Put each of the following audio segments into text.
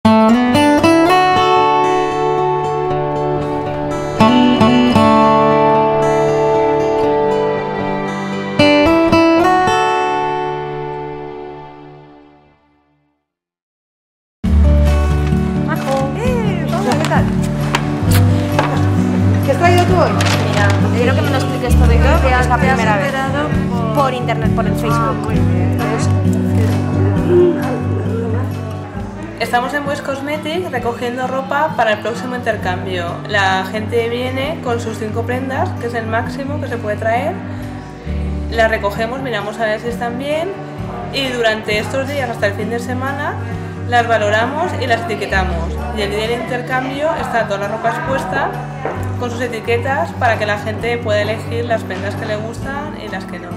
¿Qué has traído tú hoy? Mira, quiero que me lo expliques todo y creo que es la primera vez. Por internet, por el Facebook. Muy bien. Estamos en Boys Cosmetics recogiendo ropa para el próximo intercambio. La gente viene con sus 5 prendas, que es el máximo que se puede traer. Las recogemos, miramos a ver si están bien y durante estos días hasta el fin de semana las valoramos y las etiquetamos. Y el día del intercambio está toda la ropa expuesta con sus etiquetas para que la gente pueda elegir las prendas que le gustan y las que no.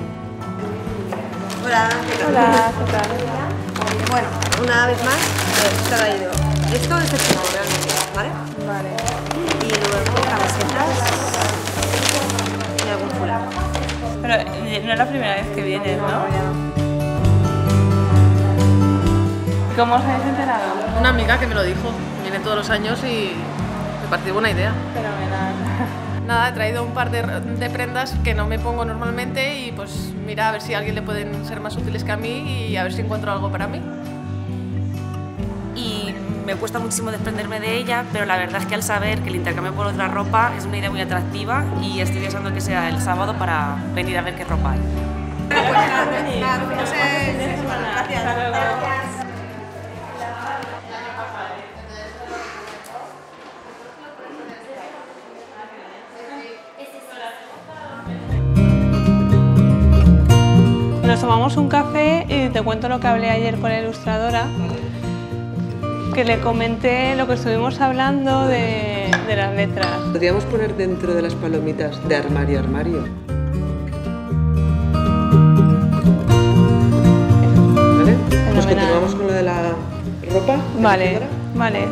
Hola, ¿qué tal? Hola, ¿qué tal? Bueno, una vez más, he traído esto de este tipo, realmente, ¿vale? Vale. Y luego camisetas y algún fular. Pero no es la primera vez que vienes, ¿no? ¿Cómo os habéis enterado? Una amiga que me lo dijo, viene todos los años y me pareció buena idea. Fenomenal. Nada, he traído un par de prendas que no me pongo normalmente y pues mira a ver si a alguien le pueden ser más útiles que a mí y a ver si encuentro algo para mí. Y me cuesta muchísimo desprenderme de ella, pero la verdad es que al saber que el intercambio por otra ropa es una idea muy atractiva y estoy deseando que sea el sábado para venir a ver qué ropa hay. Gracias. Nos tomamos un café y te cuento lo que hablé ayer con la ilustradora, que le comenté lo que estuvimos hablando de las letras. Podríamos poner dentro de las palomitas de armario a armario. ¿Vale? Pues continuamos con lo de la ropa. Vale, vale.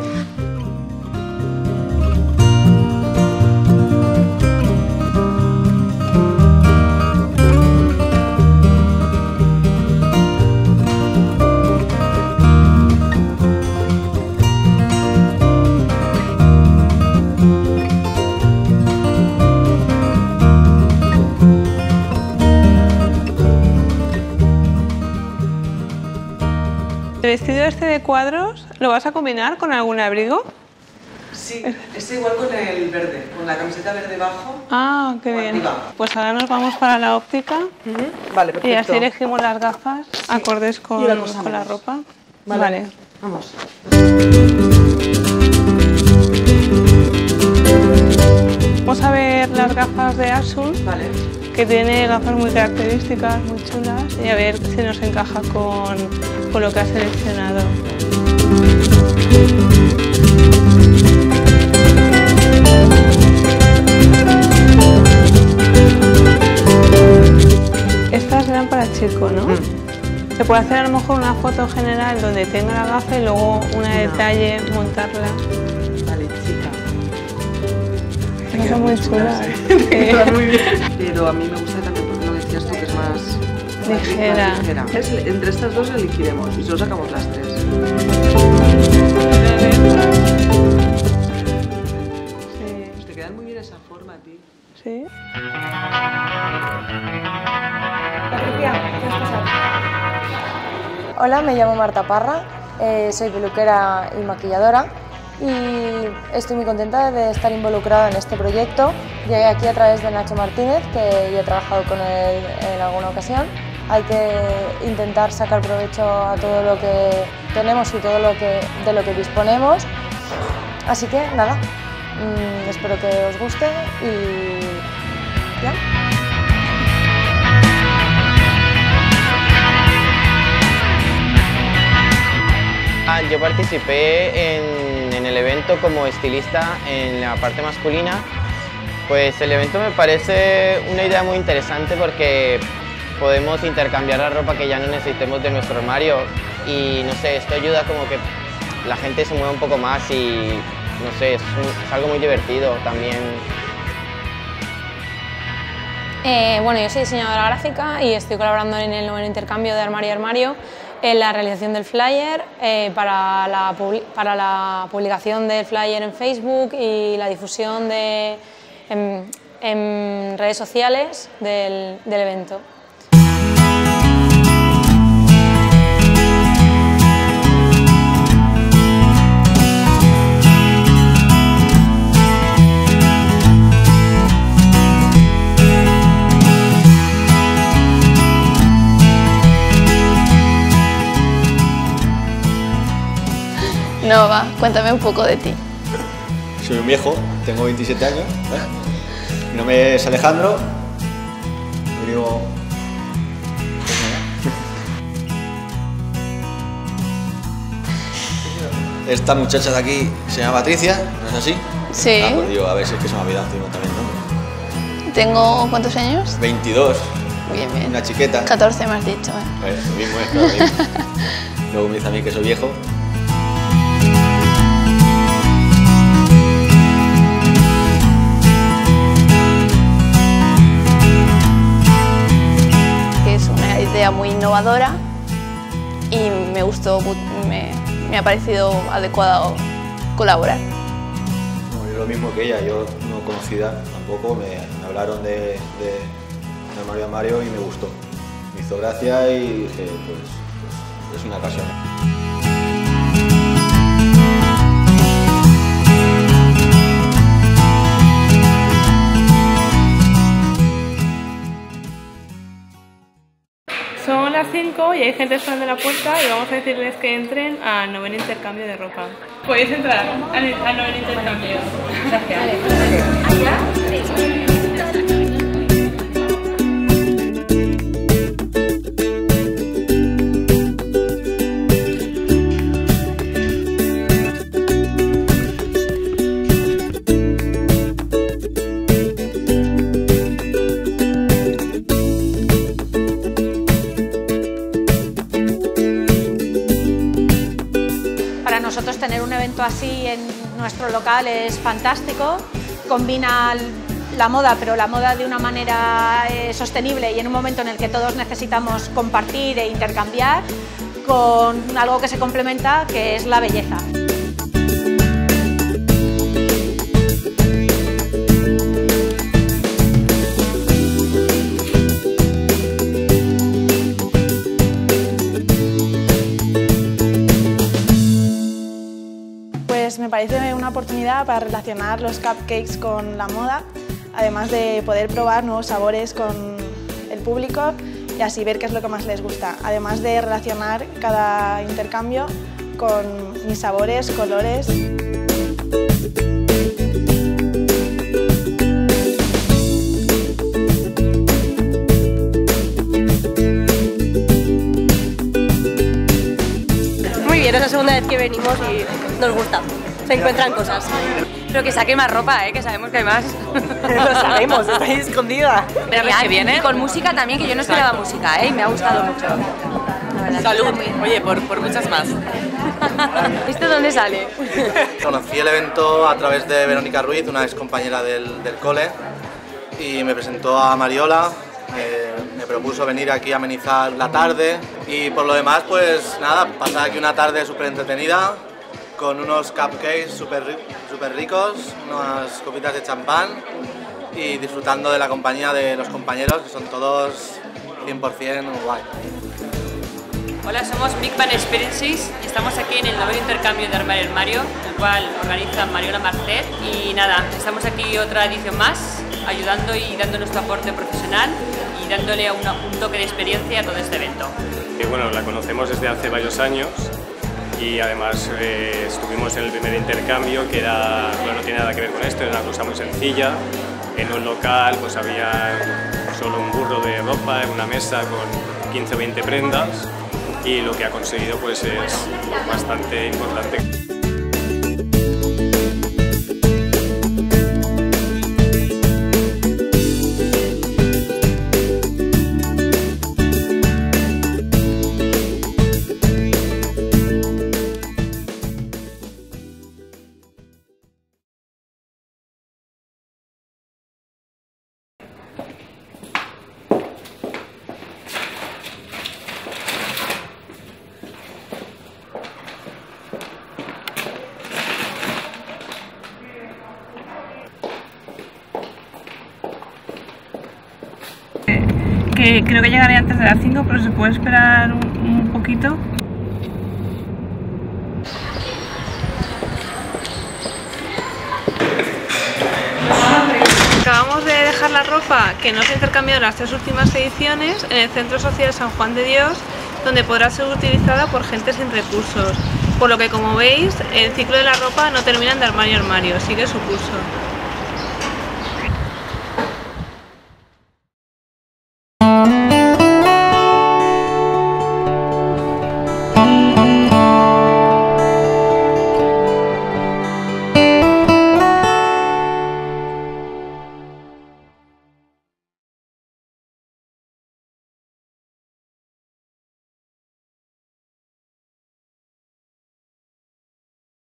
¿El vestido este de cuadros lo vas a combinar con algún abrigo? Sí, es igual con el verde, con la camiseta verde bajo. Ah, qué bien. Arriba. Pues ahora nos vamos para la óptica Vale, perfecto. y así elegimos las gafas acordes con la ropa. Vale. Vamos. Vamos a ver las gafas de Asus, Vale. que tiene gafas muy características, muy chulas, y a ver si nos encaja con lo que has seleccionado. Estas eran para chico, ¿no? Se puede hacer a lo mejor una foto general donde tenga la gafa y luego una de detalle, montarla. Vale, chica. Son muy chulas. Quedan muy bien. Pero a mí me gusta también porque lo decías tú, que es más Ligera. Entre estas dos elegiremos y solo sacamos las 3. Sí. Pues te quedan muy bien esa forma a ti. Sí. Hola, me llamo Marta Parra, soy peluquera y maquilladora y estoy muy contenta de estar involucrada en este proyecto. Llegué aquí a través de Nacho Martínez, que ya he trabajado con él en alguna ocasión. Hay que intentar sacar provecho a todo lo que tenemos y todo de lo que disponemos. Así que nada, espero que os guste y ya. Yo participé en el evento como estilista en la parte masculina. Pues el evento me parece una idea muy interesante porque podemos intercambiar la ropa que ya no necesitemos de nuestro armario y no sé, esto ayuda como que la gente se mueva un poco más y no sé, es algo muy divertido también. Bueno, yo soy diseñadora gráfica y estoy colaborando en el nuevo intercambio de armario a armario en la realización del flyer, para la publicación del flyer en Facebook y la difusión en redes sociales del evento. Nova, cuéntame un poco de ti. Soy un viejo, tengo 27 años. Mi nombre es Alejandro. Y digo... Esta muchacha de aquí se llama Patricia, ¿no es así? Sí. Ah, pues digo, a ver si es que se me ha olvidado encima también el nombre. Tengo, ¿cuántos años? 22. Bien, bien. Una chiqueta. 14 me has dicho. Lo mismo es, claro, lo mismo. Luego me dice a mí que soy viejo. Muy innovadora y me gustó, me ha parecido adecuado colaborar. No, yo lo mismo que ella, yo no conocida tampoco, me hablaron de Mario a Mario y me gustó. Me hizo gracia y dije, pues es una ocasión. Son las 5 y hay gente esperando en la puerta y vamos a decirles que entren al 9º intercambio de ropa. Podéis entrar al 9º intercambio. Gracias. Nosotros tener un evento así en nuestro local es fantástico, combina la moda, pero la moda de una manera sostenible y en un momento en el que todos necesitamos compartir e intercambiar con algo que se complementa, que es la belleza. Me parece una oportunidad para relacionar los cupcakes con la moda, además de poder probar nuevos sabores con el público y así ver qué es lo que más les gusta, además de relacionar cada intercambio con mis sabores, colores. Muy bien, es la segunda vez que venimos y nos gusta. Se encuentran cosas. Pero que saque más ropa, que sabemos que hay más. Lo sabemos, está ahí escondida. Pero que viene. Y con música también, que yo no esperaba música, y me ha gustado mucho. Salud, oye, por muchas más. ¿Esto dónde sale? Conocí el evento a través de Verónica Ruiz, una ex compañera del cole, y me presentó a Mariola. Me propuso venir aquí a amenizar la tarde y por lo demás, pues nada, pasar aquí una tarde súper entretenida con unos cupcakes súper ricos, unas copitas de champán y disfrutando de la compañía de los compañeros, que son todos 100% guay. Hola, somos Big Bang Experiences y estamos aquí en el 9º intercambio de Armario en Mario, el cual organiza Mariola Marcet, y nada, estamos aquí otra edición más, ayudando y dando nuestro aporte profesional y dándole un toque de experiencia a todo este evento. Bueno, la conocemos desde hace varios años y además estuvimos en el primer intercambio, que era, bueno, no tiene nada que ver con esto, era una cosa muy sencilla. En un local pues había solo un burro de ropa en una mesa con 15 o 20 prendas, y lo que ha conseguido pues es bastante importante. que creo que llegaré antes de las 5, pero se puede esperar un poquito. Acabamos de dejar la ropa que no se ha intercambiado en las 3 últimas ediciones en el Centro Social San Juan de Dios, donde podrá ser utilizada por gente sin recursos. Por lo que, como veis, el ciclo de la ropa no termina de armario a armario, sigue su curso.